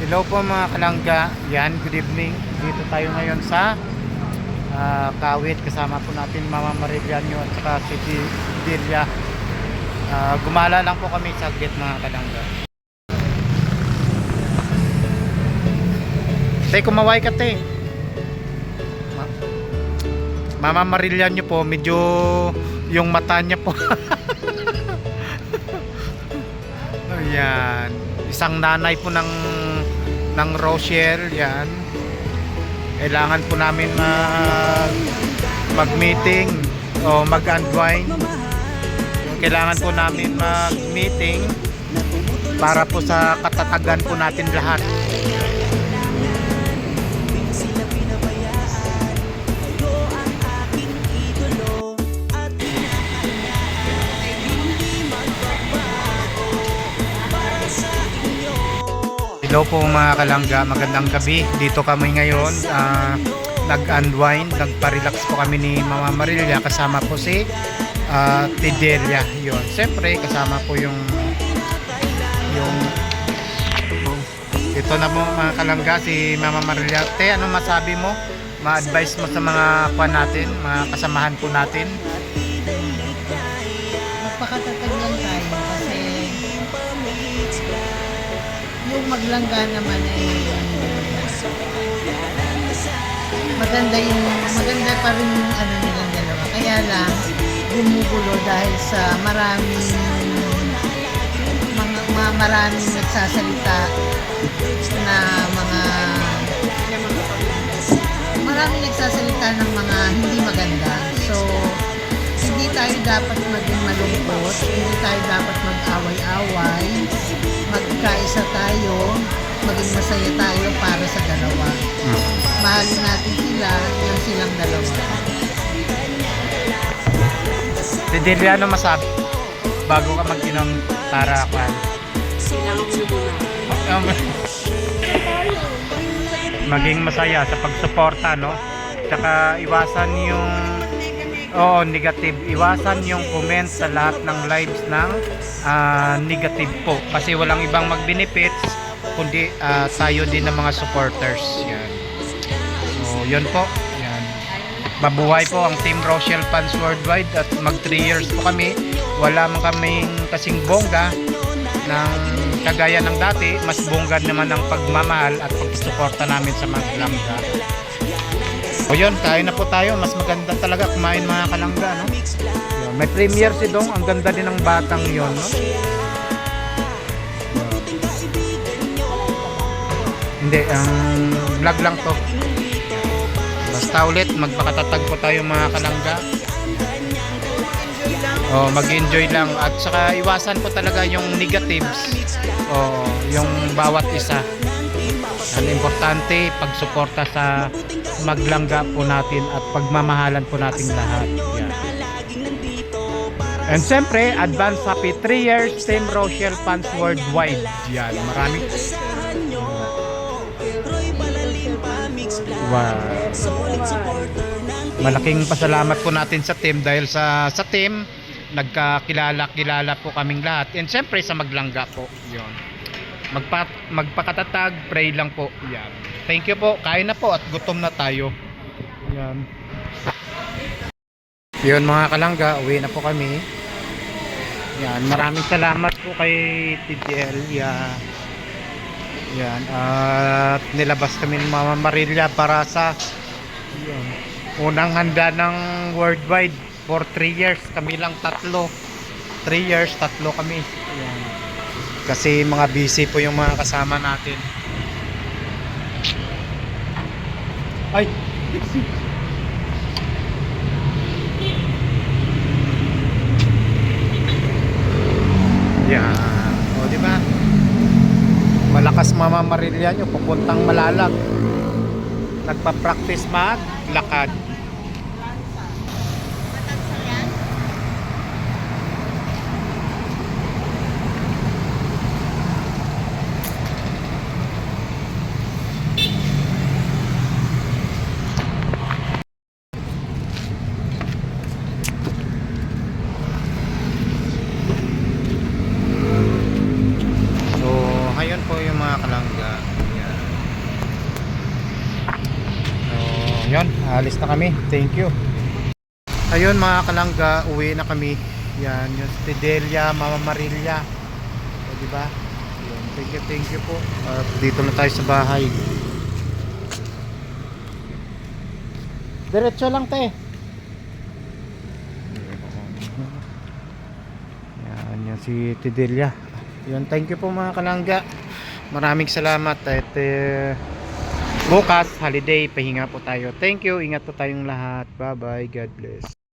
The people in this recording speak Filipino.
Hello po mga kalangga. Yan, good evening. Dito tayo ngayon sa Kawit. Kasama po natin Mama Marillanyo at saka si Delia. Gumala lang po kami saglit mga kalangga. Tay, kumaway ka tay. Mama Marillanyo po, medyo yung mata niya po. Ayan. Isang nanay po ng Rochelle, yan. Kailangan po namin mag-meeting o mag-unwind. Kailangan po namin mag-meeting para po sa katatagan po natin lahat. Hello po mga kalangga, magandang gabi. Dito kami ngayon, nag-unwind, nagpa-relax po kami ni Mama Marilya. Kasama po si Delia. Yun. Siyempre, kasama po yung ito na po mga kalangga, si Mama Marilya. Te, ano masabi mo? Ma-advise mo sa mga kuwan natin, mga kasamahan po natin? Magpakatatag lang tayo kasi yung maglangga naman ay maganda pa rin yung ano nilang dalawa. Kaya lang gumugulo dahil sa maraming nagsasalita na maraming nagsasalita ng mga hindi maganda. So hindi tayo dapat maging malungkot, hindi tayo dapat mag-away-away, magkaisa tayo, maging masaya tayo para sa dalawa. Mahalin natin sila, yung silang dalawa. Si Delia, ano masabi? Bago ka mag-inom para kwan? Maging masaya sa pagsuporta, no? Tsaka iwasan yung negative. Iwasan yung comment sa lahat ng lives ng negative po. Kasi walang ibang mag-benefits kundi tayo din ng mga supporters. Yan. So, yun po. Yan. Mabuhay po ang Team Rochelle Fans Worldwide at mag 3 years po kami. Wala man kaming kasing bongga ng kagaya ng dati. Mas bongga naman ang pagmamahal at pagsuporta namin sa mga langga. O yun, kain na po tayo. Mas maganda talaga kumain mga kalangga, no? Yun, may premiere si Dong. Ang ganda din ng batang yon, no? Hindi, ang vlog lang to. Basta ulit, magpakatatag po tayo mga kalangga. Mag-enjoy lang. At saka iwasan po talaga yung negatives. Yung bawat isa. Ang importante, pagsuporta sa maglangga po natin at pagmamahalan po nating lahat. Yan. And siyempre, advance happy 3 years Team Rochelle Fans Worldwide. Yan, maraming malaking pasalamat po natin sa team dahil sa team nagkakilala po kaming lahat. And siyempre sa maglangga po. Yon. Magpakatatag, pray lang po. Yan. Thank you po. Kain na po at gutom na tayo. Yan. Yun mga kalangga, uwi na po kami. Yan. Maraming salamat po kay TDL. Yan. At nilabas kami ng Mama Marilya para sa unang handa ng worldwide for 3 years. Kami lang tatlo. 3 years, tatlo kami. Yan. Kasi mga busy po yung mga kasama natin. Ay! Yan. O, di ba? Malakas Mama Marillanyo pupuntang Malalag. Nagpa-practice maglakad. So, ngayon po yung mga kalangga. Yan. Ayun, alis na kami. Thank you. Ayun mga kalangga, uwi na kami. Yan, yung Stidelia, Mama Marilia. O, diba? Ayun, thank you po. Dito na tayo sa bahay. Diretso lang, te. Yan, yan si Stidelia. Yun, thank you po mga kalangga. Maraming salamat. At bukas, holiday, pahinga po tayo. Thank you, ingat po tayong lahat. Bye bye, God bless.